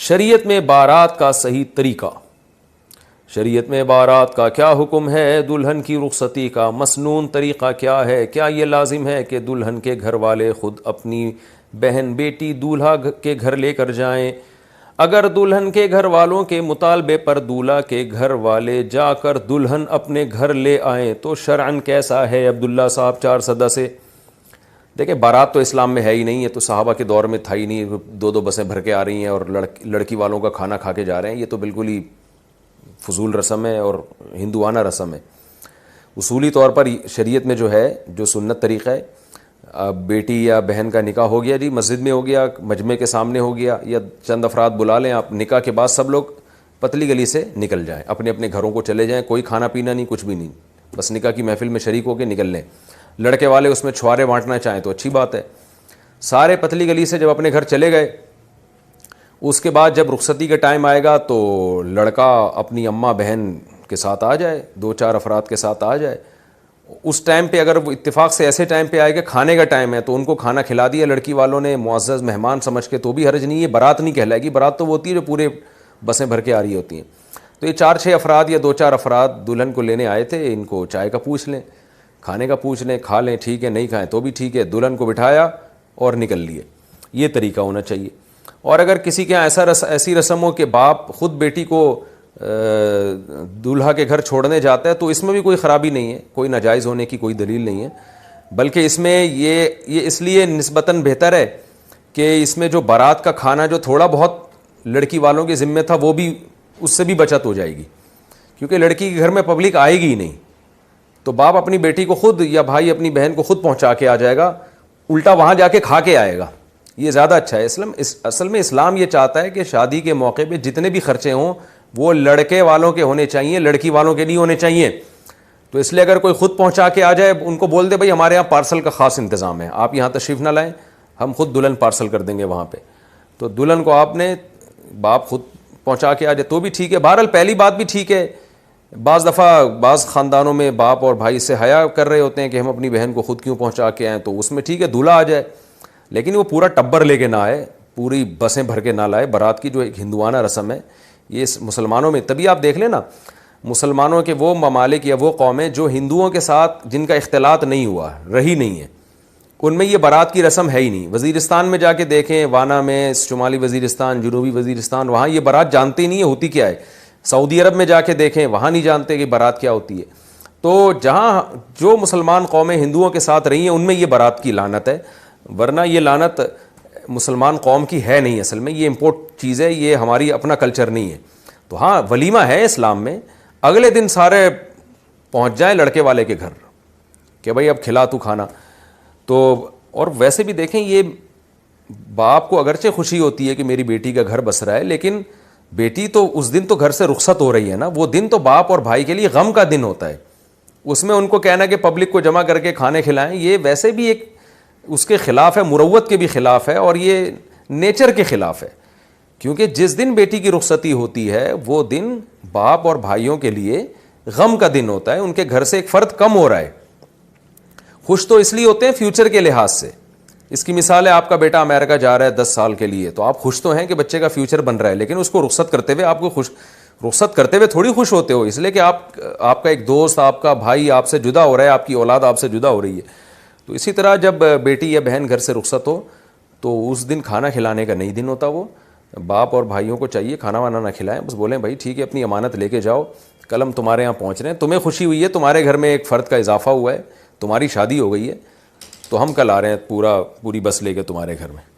شریعت میں بارات کا صحیح طریقہ، شریعت میں بارات کا کیا حکم ہے، دلہن کی رخصتی کا مسنون طریقہ کیا ہے، کیا یہ لازم ہے کہ دلہن کے گھر والے خود اپنی بہن بیٹی دولہا کے گھر لے کر جائیں؟ اگر دلہن کے گھر والوں کے مطالبے پر دولہا کے گھر والے جا کر دلہن اپنے گھر لے آئیں تو شرعاً کیسا ہے؟ عبداللہ صاحب 4 صدہ سے۔ دیکھیں بارات تو اسلام میں ہے ہی نہیں، یہ تو صحابہ کے دور میں تھا ہی نہیں، 2 بسیں بھر کے آ رہی ہیں اور لڑکی والوں کا کھانا کھا کے جا رہے ہیں، یہ تو بالکل ہی فضول رسم ہے اور ہندوانہ رسم ہے۔ اصولی طور پر شریعت میں جو ہے، جو سنت طریقہ ہے، بیٹی یا بہن کا نکاح ہو گیا جی، مسجد میں ہو گیا، مجمع کے سامنے ہو گیا، یا چند افراد بلا لیں آپ، نکاح کے بعد سب لوگ پتلی گلی سے نکل جائیں، اپنے اپنے گھروں کو چلے جائیں، کوئی کھانا پینا نہیں، کچھ بھی نہیں، بس نکاح کی محفل میں شریک ہو کے نکل لیں۔ لڑکے والے اس میں چھوارے بانٹنا چاہیں تو اچھی بات ہے۔ سارے پتلی گلی سے جب اپنے گھر چلے گئے، اس کے بعد جب رخصتی کا ٹائم آئے گا تو لڑکا اپنی اماں بہن کے ساتھ آ جائے، 2-4 افراد کے ساتھ آ جائے۔ اس ٹائم پہ اگر وہ اتفاق سے ایسے ٹائم پہ آئے کہ کھانے کا ٹائم ہے تو ان کو کھانا کھلا دیا لڑکی والوں نے معزز مہمان سمجھ کے، تو بھی حرج نہیں ہے، برات نہیں کہلائے گی، برات تو وہ ہوتی ہے جو پورے بسیں بھر کے آ رہی ہوتی ہیں۔ تو یہ 4-6 افراد یا 2-4 افراد دلہن کو لینے آئے تھے، ان کو چائے کا پوچھ لیں، کھانے کا پوچھ لیں، کھا لیں ٹھیک ہے، نہیں کھائیں تو بھی ٹھیک ہے، دلہن کو بٹھایا اور نکل لیے، یہ طریقہ ہونا چاہیے۔ اور اگر کسی کے ایسی رسم ہو کہ باپ خود بیٹی کو دولہا کے گھر چھوڑنے جاتا ہے تو اس میں بھی کوئی خرابی نہیں ہے، کوئی ناجائز ہونے کی کوئی دلیل نہیں ہے، بلکہ اس میں یہ اس لیے نسبتاً بہتر ہے کہ اس میں جو بارات کا کھانا جو تھوڑا بہت لڑکی والوں کے ذمہ تھا وہ بھی، اس سے بھی بچت ہو جائے گی، کیونکہ لڑکی کے گھر میں پبلک آئے گی ہی نہیں، تو باپ اپنی بیٹی کو خود یا بھائی اپنی بہن کو خود پہنچا کے آ جائے گا، الٹا وہاں جا کے کھا کے آئے گا، یہ زیادہ اچھا ہے۔ اصل میں اسلام یہ چاہتا ہے کہ شادی کے موقع پہ جتنے بھی خرچے ہوں وہ لڑکے والوں کے ہونے چاہیے، لڑکی والوں کے نہیں ہونے چاہیے۔ تو اس لیے اگر کوئی خود پہنچا کے آ جائے، ان کو بول دے بھائی ہمارے یہاں پارسل کا خاص انتظام ہے، آپ یہاں تشریف نہ لائیں، ہم خود دلہن پارسل کر دیں گے وہاں پہ، تو دلہن کو آپ نے باپ خود پہنچا کے آ جائے تو بھی ٹھیک ہے۔ بہرحال پہلی بات بھی ٹھیک ہے، بعض دفعہ بعض خاندانوں میں باپ اور بھائی سے حیا کر رہے ہوتے ہیں کہ ہم اپنی بہن کو خود کیوں پہنچا کے آئیں، تو اس میں ٹھیک ہے دولہا آ جائے، لیکن وہ پورا ٹبر لے کے نہ آئے، پوری بسیں بھر کے نہ لائے۔ بارات کی جو ایک ہندوانہ رسم ہے یہ مسلمانوں میں، تبھی آپ دیکھ لیں نا، مسلمانوں کے وہ ممالک یا وہ قومیں جو ہندوؤں کے ساتھ جن کا اختلاط نہیں ہوا، رہی نہیں ہے، ان میں یہ بارات کی رسم ہے ہی نہیں۔ وزیرستان میں جا کے دیکھیں، وانا میں، شمالی وزیرستان، جنوبی وزیرستان، وہاں یہ بارات جانتے ہی نہیں ہے ہوتی کیا ہے۔ سعودی عرب میں جا کے دیکھیں، وہاں نہیں جانتے کہ بارات کیا ہوتی ہے۔ تو جہاں جو مسلمان قومیں ہندوؤں کے ساتھ رہی ہیں ان میں یہ بارات کی لعنت ہے، ورنہ یہ لعنت مسلمان قوم کی ہے نہیں، اصل میں یہ امپورٹ چیز ہے، یہ ہماری اپنا کلچر نہیں ہے۔ تو ہاں ولیمہ ہے اسلام میں، اگلے دن سارے پہنچ جائیں لڑکے والے کے گھر کہ بھائی اب کھلا تو کھانا۔ تو اور ویسے بھی دیکھیں، یہ باپ کو اگرچہ خوشی ہوتی ہے کہ میری بیٹی کا گھر بس رہا ہے، لیکن بیٹی تو اس دن تو گھر سے رخصت ہو رہی ہے نا، وہ دن تو باپ اور بھائی کے لیے غم کا دن ہوتا ہے، اس میں ان کو کہنا کہ پبلک کو جمع کر کے کھانے کھلائیں، یہ ویسے بھی ایک اس کے خلاف ہے، مروت کے بھی خلاف ہے، اور یہ نیچر کے خلاف ہے، کیونکہ جس دن بیٹی کی رخصتی ہوتی ہے وہ دن باپ اور بھائیوں کے لیے غم کا دن ہوتا ہے، ان کے گھر سے ایک فرد کم ہو رہا ہے۔ خوش تو اس لیے ہوتے ہیں فیوچر کے لحاظ سے، اس کی مثال ہے آپ کا بیٹا امریکہ جا رہا ہے 10 سال کے لیے، تو آپ خوش تو ہیں کہ بچے کا فیوچر بن رہا ہے، لیکن اس کو رخصت کرتے ہوئے آپ کو رخصت کرتے ہوئے تھوڑی خوش ہوتے ہو، اس لیے کہ آپ کا ایک دوست، آپ کا بھائی آپ سے جدا ہو رہا ہے، آپ کی اولاد آپ سے جدا ہو رہی ہے۔ تو اسی طرح جب بیٹی یا بہن گھر سے رخصت ہو تو اس دن کھانا کھلانے کا نہیں دن ہوتا، وہ باپ اور بھائیوں کو چاہیے کھانا وانا نہ کھلائیں، بس بولیں بھائی ٹھیک ہے اپنی امانت لے کے جاؤ، کل ہم تمہارے یہاں پہنچ رہے ہیں، تمہیں خوشی ہوئی ہے تمہارے گھر میں ایک فرد کا اضافہ ہوا ہے، تمہاری شادی ہو گئی ہے، تو ہم کل آ رہے ہیں پوری بس لے کے تمہارے گھر میں۔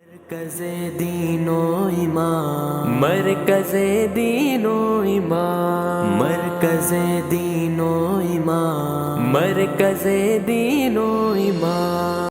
مرکز دین و ایمان، مرکز دین و ایمان، مرکز دین و ایمان، مرکز دین و ایمان۔